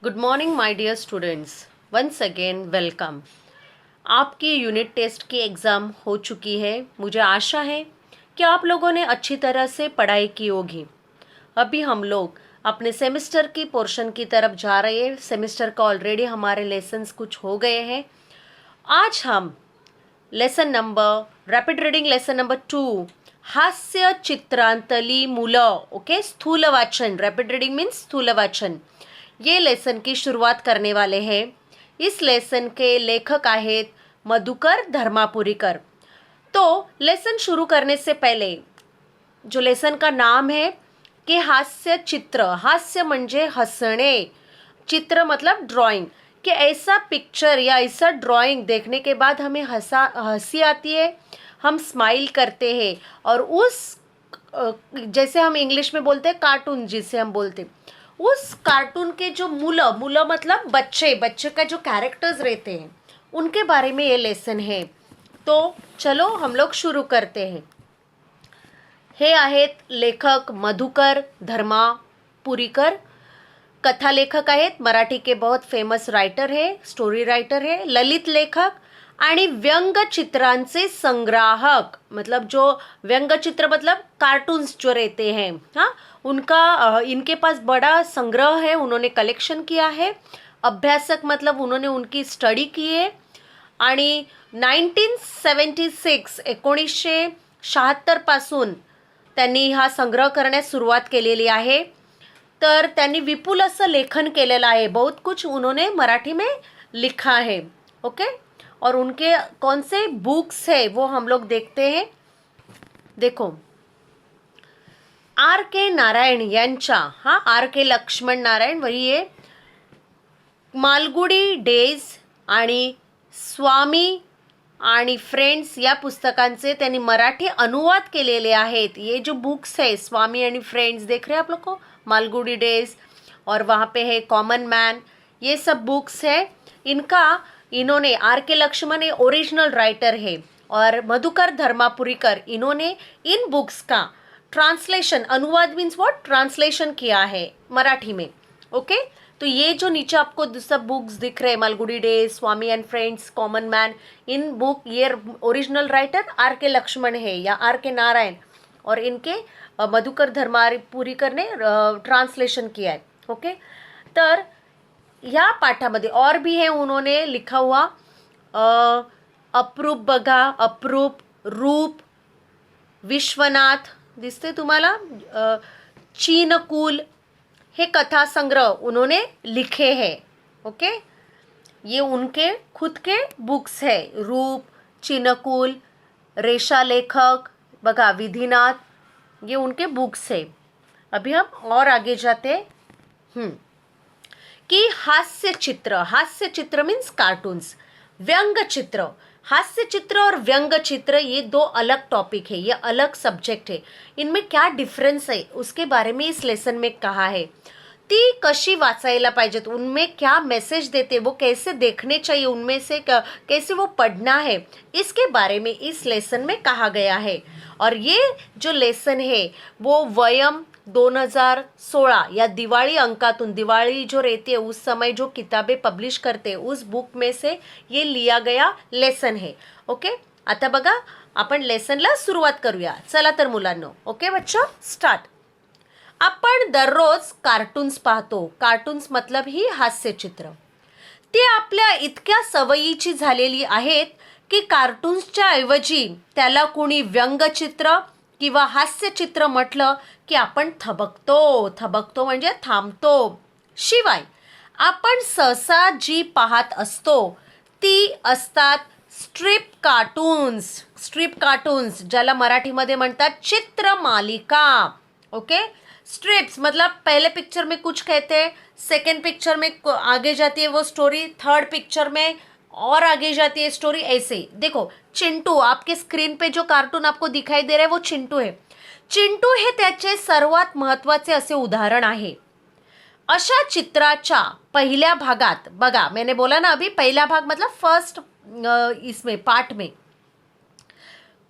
Good morning माय Deere students, वंस again welcome. आपकी unit taste की exam हो चुकी है। मुझे आशा है कि आप लोगों ने अच्छी तरह से पढ़ाई की होगी। अभी हम लोग अपने सेमेस्टर की पोर्शन की तरफ जा रहे हैं। सेमेस्टर का ऑलरेडी हमारे लेसन्स कुछ हो गए हैं। आज हम lesson number rapid reading lesson number 2 हास्य चित्रांतली मुलं, ओके, स्थूल वाचन। रैपिड रीडिंग मीन्स स्थूल वाचन। ये लेसन की शुरुआत करने वाले हैं। इस लेसन के लेखक आहेत मधुकर धर्मापुरीकर। तो लेसन शुरू करने से पहले जो लेसन का नाम है कि हास्य चित्र। हास्य म्हणजे हंसणे, चित्र मतलब ड्राइंग। कि ऐसा पिक्चर या ऐसा ड्राइंग देखने के बाद हमें हंसी आती है, हम स्माइल करते हैं। और उस जैसे हम इंग्लिश में बोलते हैं कार्टून, जिसे हम बोलते हैं, उस कार्टून के जो मूल मतलब बच्चे बच्चे का जो कैरेक्टर्स रहते हैं उनके बारे में ये लेसन है। तो चलो हम लोग शुरू करते हैं। हे आहेत लेखक मधुकर धर्मापुरीकर। कथा लेखक आहेत, मराठी के बहुत फेमस राइटर है, स्टोरी राइटर है, ललित लेखक आणि व्यंगचित्रांचे संग्राहक। मतलब जो व्यंगचित्र मतलब कार्टून्स जो रहते हैं, हाँ, उनका इनके पास बड़ा संग्रह है, उन्होंने कलेक्शन किया है। अभ्यासक मतलब उन्होंने उनकी स्टडी की है। आणि 1976 पासून त्यांनी हा संग्रह करण्यास सुरुवात केलेली आहे। तर त्यांनी विपुल असं लेखन केलेलं आहे। बहुत कुछ उन्होंने मराठी में लिखा है, ओके। और उनके कौन से बुक्स है वो हम लोग देखते हैं। देखो, आर के नारायण यांच्या, हाँ, आर के लक्ष्मण नारायण वही है, मालगुडी डेज आणि स्वामी आणि फ्रेंड्स या पुस्तकांचे त्यांनी मराठी अनुवाद केलेले आहेत। ये जो बुक्स है स्वामी आणि फ्रेंड्स, देख रहे हैं आप लोग को, मालगुडी डेज और वहाँ पे है कॉमन मैन, ये सब बुक्स है। इन्होंने आर के लक्ष्मण ओरिजिनल राइटर है और मधुकर धर्मापुरीकर इन्होंने इन बुक्स का ट्रांसलेशन, अनुवाद मीन्स व्हाट, ट्रांसलेशन किया है मराठी में, ओके। तो ये जो नीचे आपको सब बुक्स दिख रहे हैं, Malgudi days, Swami end friends, common man, in book ये ओरिजिनल राइटर आर के लक्ष्मण है या आर के नारायण, और इनके मधुकर धर्मापुरीकर ने ट्रांसलेशन किया है, ओके। तर या पाठामध्ये और भी है उन्होंने लिखा हुआ, अप्रूप बघा, अप्रूप, रूप, विश्वनाथ दिसते तुम्हाला, चीनकुल, हे कथा संग्रह उन्होंने लिखे हैं, ओके। ये उनके खुद के बुक्स है, रूप, चीनकुल, रेशा लेखक, बघा, विधिनाथ, ये उनके बुक्स है। अभी हम और आगे जाते कि हास्य चित्र मीन्स कार्टून्स, व्यंग चित्र। हास्य चित्र और व्यंग चित्र ये दो अलग टॉपिक है, ये अलग सब्जेक्ट है। इनमें क्या डिफरेंस है उसके बारे में इस लेसन में कहा है। ती कशी वाचायला पाहिजेत, उनमें क्या मैसेज देते, वो कैसे देखने चाहिए, उनमें से कैसे वो पढ़ना है, इसके बारे में इस लेसन में कहा गया है। और ये जो लेसन है वो वयम 2016 या दिवाळी अंकातून, दिवाळी जो रहती है उस समय जो किताबें पब्लिश करते हैं उस बुक में से ये लिया गया लेसन है, ओके। आता बघा, आपण लेसनला सुरुवात करूया। चला तर मुलांनो, ओके बच्चों, स्टार्ट। आपण दररोज कार्टून्स पाहतो। कार्टून्स मतलब ही हास्यचित्र। ती आपल्या इतक्या सवयीची झालेली आहेत की कार्टून्सच्या ऐवजी त्याला कोणी व्यंगचित्र किंवा हास्यचित्र म्हटलं की आपण थबकतो म्हणजे थांबतो। शिवाय आपण सहसा जी पाहत असतो ती असतात स्ट्रिप कार्टून्स, ज्याला मराठीमध्ये म्हणतात चित्रमालिका, ओके। स्ट्रिप्स मतलब पहले पिक्चर में कुछ कहते हैं, सेकेंड पिक्चर में आगे जाती है वो स्टोरी, थर्ड पिक्चर में और आगे जाती है स्टोरी, ऐसे। देखो, चिंटू, आपके स्क्रीन पे जो कार्टून आपको दिखाई दे रहा है वो चिंटू है। चिंटू हे त्याचे सर्वात महत्त्वाचे असे उदाहरण आहे। अशा चित्राच्या पहिल्या भागात बघा, मैंने बोला ना अभी, पहला भाग मतलब फर्स्ट, इसमें पार्ट में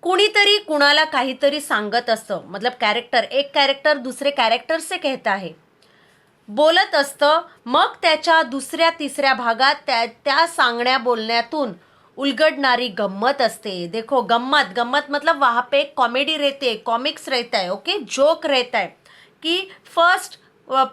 कुणीतरी कुणाला काहीतरी सांगत असतं, मतलब कैरेक्टर, एक कैरेक्टर दूसरे कैरेक्टर से कहता है। बोलत असतं, मग त्याच्या दुसऱ्या तिसऱ्या भागात त्या सांगण्या बोलण्यातून उलगडणारी गम्मत असते. देखो गम्मत, गम्मत मतलब वहाँ पे कॉमेडी रहती है, कॉमिक्स रहता है, ओके, जोक रहता है कि फर्स्ट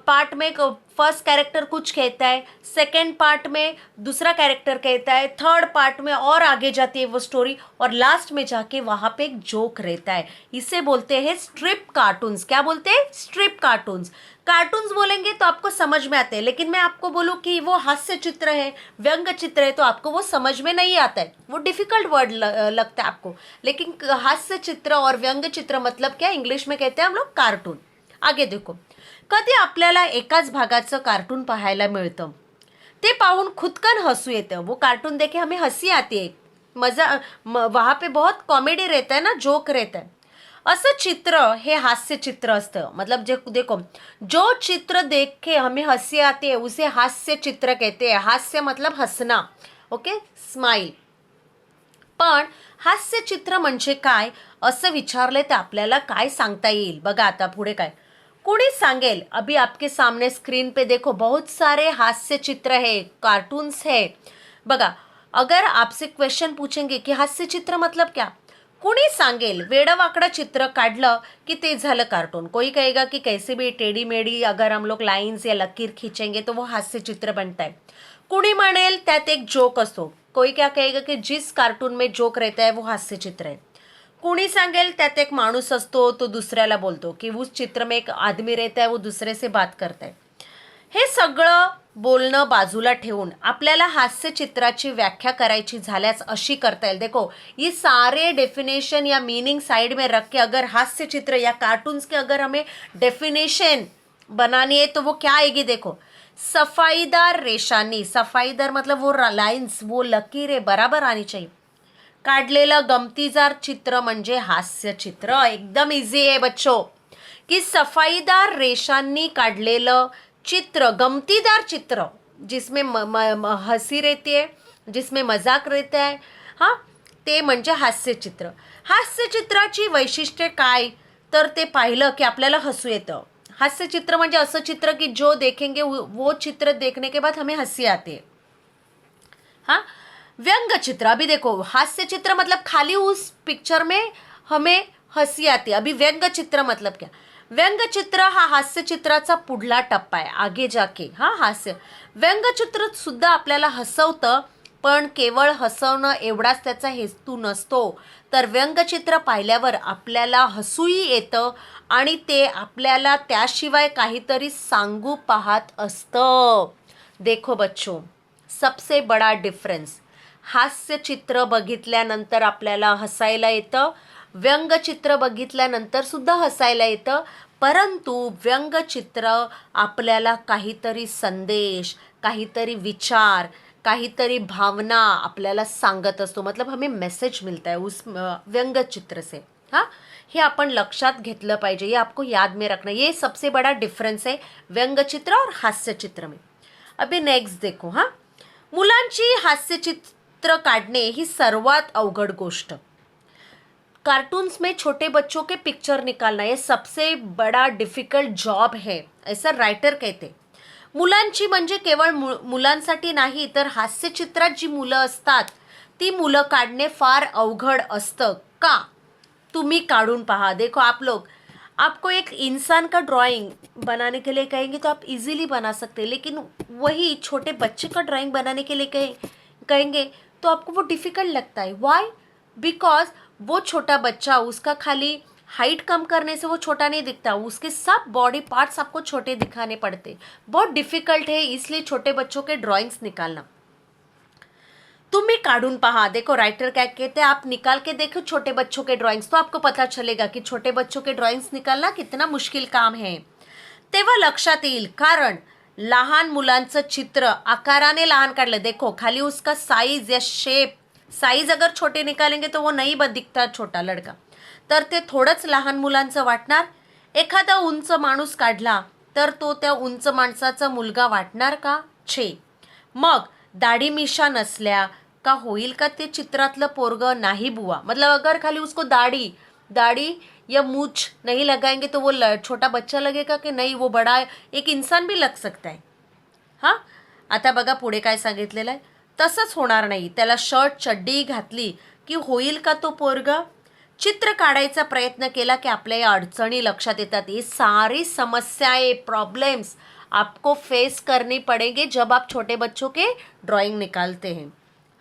पार्ट में फर्स्ट कैरेक्टर कुछ कहता है, सेकंड पार्ट में दूसरा कैरेक्टर कहता है, थर्ड पार्ट में और आगे जाती है वो स्टोरी, और लास्ट में जाके वहाँ पे एक जोक रहता है. इसे बोलते हैं स्ट्रिप कार्टून्स. क्या बोलते हैं? Strip cartoons. कार्टून्स बोलेंगे तो आपको समझ में आते हैं, लेकिन मैं आपको बोलूँ कि वो हास्य चित्र है, व्यंग चित्र है, तो आपको वो समझ में नहीं आता है, वो डिफिकल्ट वर्ड लगता है आपको. लेकिन हास्य चित्र और व्यंग चित्र मतलब क्या, इंग्लिश में कहते हैं हम लोग कार्टून. आगे देखो, कधी आपल्याला एकाच भागाचं कार्टून पाहायला मिळतं, ते पाहून खुदकन हसू येतं. वो कार्टून देखे हमें हंसी आती है, मजा वहाँ पे बहुत कॉमेडी रहता है ना, जोक रहता है. असं चित्र हे हास्य चित्र असतं. मतलब जे देखो, जो चित्र देख के हमें हंसी आती है उसे हास्य चित्र कहते हैं. हास्य मतलब हसना, ओके, स्माइल. पण हास्य चित्र म्हणजे काय असं विचारले तर आपल्याला काय सांगता येईल? बघा आता पुढे काय, कोणी सांगेल. अभी आपके सामने स्क्रीन पे देखो बहुत सारे हास्य चित्र है, कार्टून्स है. बघा, अगर आपसे क्वेश्चन पूछेंगे की हास्य चित्र मतलब क्या, कोणी सांगेल. वेडवाकडं चित्र काढलं की ते झालं कार्टून. कोई कहेगा कि कैसे भी टेढ़ी मेढ़ी अगर हम लोग लाइन्स या लकीर खींचेंगे तो वो हास्य चित्र बनता है. कोणी म्हणेल त्यात एक जोक असतो. कोई क्या कहेगा कि जिस कार्टून में जोक रहता है वो हास्य चित्र है. कोणी सांगेल त्यात एक माणूस असतो, तो दुसऱ्याला बोलतो की उस चित्र में एक आदमी रहता है, वो दूसरे से बात करता है. हे सगळं बोलणं बाजूला ठेवून आपल्याला हास्य चित्राची व्याख्या करायची झाल्यास अशी करता येईल. देखो, ये सारे डेफिनेशन या मीनिंग साइड में रख के अगर हास्य चित्र या कार्टून्स के अगर हमें डेफिनेशन बनानी है तो वो क्या आएगी? देखो, सफाईदार रेषांनी, सफाईदार मतलब वो लाइन्स, वो लकीरें बराबर आनी चाहिए, काढलेलं गमतीदार चित्र म्हणजे हास्य चित्र. एकदम इझी आहे बच्चो, की सफाईदार रेषांनी काढलेलं चित्र, गमतीदार चित्र, जिसमें हंसी रहती है, जिसमें मजाक रहता है, हां, ते म्हणजे हास्य चित्र. हास्य चित्राची वैशिष्ट्ये काय, तर ते पाहिलं की आपल्याला हसू येतं. हास्य चित्र म्हणजे असं चित्र की जो देखेंगे वो चित्र देखने के बाद हमें हंसी आती है. हाँ, व्यंग चित्र, अभी देखो, हास्य चित्र मतलब खाली उस पिक्चर में हमें हंसी आती है. अभी व्यंग चित्र मतलब क्या, व्यंग चित्र हा हास्य चित्राचा पुढला टप्पा आहे, आगे जाके. हा, हास्य व्यंगचित्र सुद्धा आपल्याला हसवतं, पण केवळ हसवणं एवढाच त्याचा हेतू नसतो, तर व्यंगचित्र पाहिल्यावर आपल्याला हसूही येतं आणि ते आपल्याला त्याशिवाय काहीतरी सांगू पाहत असतं. देखो बच्चो, सबसे बडा डिफरन्स, हास्यचित्र बघितल्यानंतर आपल्याला हसायला येतं, व्यंगचित्र बघितल्यानंतर सुद्धा हसायला येतं, परंतु व्यंगचित्र आपल्याला काहीतरी संदेश, काहीतरी विचार, काहीतरी भावना आपल्याला सांगत असतो. मतलब हमें मैसेज मिलता है उस व्यंगचित्र से. हाँ, हे आपण लक्षात घेतलं पाहिजे, ये आपको याद में रखना. ये सबसे बड़ा डिफरेंस है व्यंगचित्र और हास्यचित्र में. अभी नेक्स्ट देखो. हाँ, मुलांची हास्यचित्र काढणे ही सर्वात अवघड गोष्ट. कार्टून्स में छोटे बच्चों के पिक्चर निकालना ये सबसे बड़ा डिफिकल्ट जॉब है, ऐसा रायटर कहते. मुलांची म्हणजे केवळ मुलांसाठी नाही, तर हास्यचित्रात जी मुलं असतात ती मुलं काढणे फार अवघड असतं. का? तुम्ही काढून पहा. देखो, आप लोग, आपको एक इंसान का ड्राइंग बनाने के लिए कहेंगे तो आप इजीली बना सकते हैं, लेकिन वही छोटे बच्चे का ड्राइंग बनाने के लिए कहेंगे तो आपको वो डिफिकल्ट लगता है. व्हाई? बिकॉज वो छोटा बच्चा, उसका खाली हाइट कम करने से वो छोटा नहीं दिखता, उसके सब बॉडी पार्ट्स आपको छोटे दिखाने पड़ते. बहुत डिफिकल्ट है, इसलिए छोटे बच्चों के ड्राइंग्स निकालना. तुम्ही काढून पहा. देखो, राइटर क्या कहते हैं, आप निकाल के देखो छोटे बच्चों के ड्राइंग्स, तो आपको पता चलेगा कि छोटे बच्चों के ड्राइंग्स निकालना कितना मुश्किल काम है. तेव्हा लक्षात येईल, कारण लहान मुलांचं चित्र आकाराने लहान काढलं. देखो, खाली उसका साइज या शेप, साइज अगर छोटे निकालेंगे तो वो नहीं दिखता छोटा लड़का, तर ते थोडंच लहान मुलांचं वाटणार. एखादा उंच माणूस काढला तर तो त्या उंच माणसाचा मुलगा वाटणार का? छे. मग दाढी मिशा नसल्या का होईल का ते चित्रातलं पोरग? नाही बुवा. मतलब अगर खाली उसको दाढी या मूछ नहीं लगाएंगे तो वो छोटा बच्चा लगेगा की नाही, वो बडा एक इंसान भी लग सकता है. हां, आता बघा पुढे काय सांगितलेलं आहे. तसंच होणार नाही. त्याला शर्ट चड्डी घातली की होईल का तो पोरगा. चित्र काढायचा प्रयत्न केला की आपल्या या अडचणी लक्षात येतात. ये सारी समस्याएं, प्रॉब्लम्स आपको फेस करनी पड़ेंगे जब आप छोटे बच्चों के ड्राइंग निकालते हैं.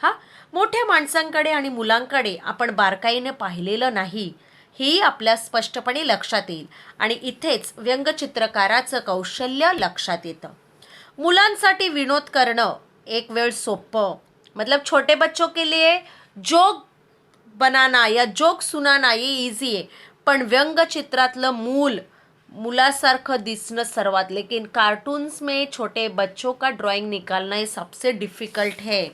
हां, मोठ्या माणसांकडे आणि मुलांकडे आपण बारकाईने पाहिलेलं नाही ही आपल्या स्पष्टपणे लक्षात येईल. आणि इथेच व्यंगचित्रकाराचं कौशल्य लक्षात येतं. मुलांसाठी विनोद करणं एक वेळ सोपं, मतलब छोटे बच्चों के लिए जोक बनाना या जोक सुनाना ये इजी है, पण व्यंगचित्रातलं मुलासारखं दिसणं सर्वात, लेकिन कार्टून्स में छोटे बच्चों का ड्राइंग निकालना ये सबसे डिफिकल्ट है.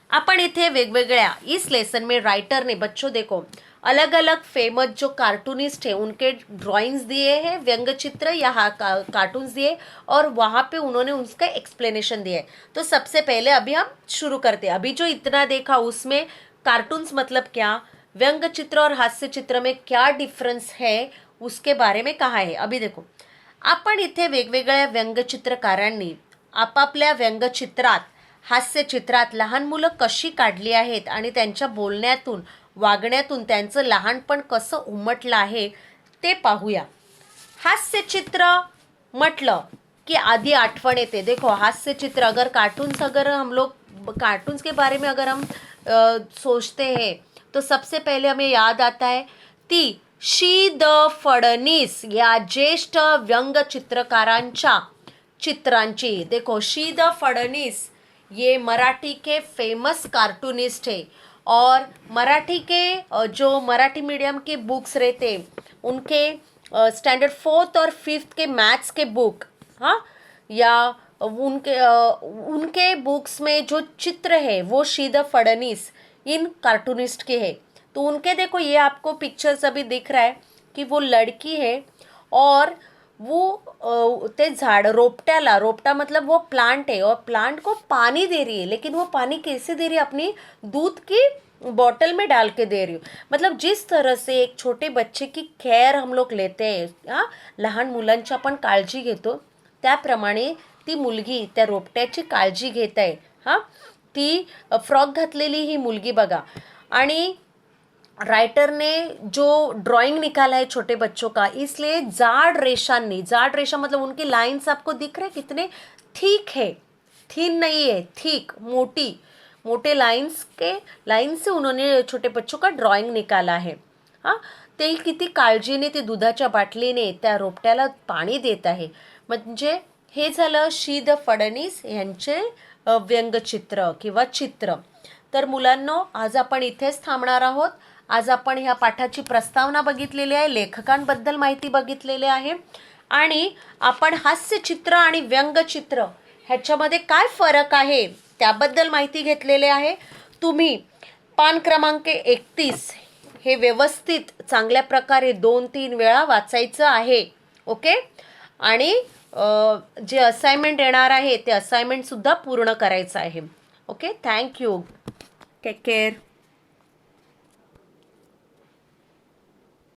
अपन इथे वेगवेगळ्या इस लेसन में राइटर ने बच्चों देखो अलग अलग फेमस जो कार्टूनिस्ट है उनके ड्राइंग्स दिए हैं, व्यंगचित्र या कार्टून्स दिए, और वहाँ पे उन्होंने उसका एक्सप्लेनेशन दिया है. तो सबसे पहले अभी हम शुरू करते हैं. अभी जो इतना देखा उसमें कार्टून्स मतलब क्या, व्यंगचित्र और हास्य चित्र में क्या डिफरन्स है उसके बारे में कहा है. अभी देखो, आपण इथे वेगवेगळ्या व्यंगचित्रकारांनी आपापल्या व्यंगचित्रात, हास्यचित्रात लहान मुलं कशी काढली आहेत आणि त्यांच्या बोलण्यातून, वागण्यातून त्यांचं लहानपण कसं उमटलं आहे ते पाहूया. हास्यचित्र म्हटलं की आधी आठवण येते. देखो हास्यचित्र, अगर हम लोग कार्टून्स के बारे में अगर हम सोचते हैं तो सबसे पहले हमें याद आता है ती शी द फडणीस या ज्येष्ठ व्यंगचित्रकारांच्या चित्रांची. देखो शी द फडणीस ये मराठी के फेमस कार्टूनिस्ट है, और मराठी के जो मराठी मीडियम के बुक्स रहते उनके स्टैंडर्ड 4th और 5th के मैथ्स के बुक, हाँ, या उनके बुक्स में जो चित्र है वो शीद फडणीस इन कार्टूनिस्ट के है. तो उनके देखो ये आपको पिक्चर्स अभी दिख रहा है कि वो लड़की है और वो ते झाड़ रोपटा मतलब वो प्लांट है और प्लांट को पानी दे रही है, लेकिन वो पानी कैसे दे रही है, अपनी दूध की बॉटल में डाल के दे रही हूँ. मतलब जिस तरह से एक छोटे बच्चे की केअर हम लोग लेते हैं, हां, लहान मुलांची आपण काळजी घेतो त्याप्रमाणे ती मुलगी त्या रोपट्याची काळजी घेत आहे. हां, ती फ्रॉक घातलेली ही मुलगी बघा. आणि राइटर ने जो ड्राइंग निकाला है छोटे बच्चों का, इसलिए जाड़ रेशा मतलब उनकी लाइंस आपको दिख रहे कितने ठीक है, थिन नहीं है, ठीक, मोटे लाइंस से उन्होंने छोटे बच्चों का ड्राइंग निकाला है. हां, ते किती काळजीने ते दुधाच्या बाटलीने त्या रोपट्याला पाणी देत आहे. म्हणजे हे झालं शीद फडणीस यांचे व्यंगचित्र किंवा चित्र. तर मुलांनो, आज आपण इथेच थांबणार आहोत. आज आपण ह्या पाठाची प्रस्तावना बघितलेली आहे, लेखकांबद्दल माहिती बघितलेली आहे, आणि आपण हास्यचित्र आणि व्यंगचित्र ह्याच्यामध्ये काय फरक आहे त्याबद्दल माहिती घेतलेली आहे. तुम्ही पान क्रमांक 31 हे व्यवस्थित चांगल्या प्रकारे 2-3 वेळा वाचायचं आहे. ओके, आणि जे असाइनमेंट येणार आहे ते असाइनमेंटसुद्धा पूर्ण करायचं आहे. Okay, thank you, take care.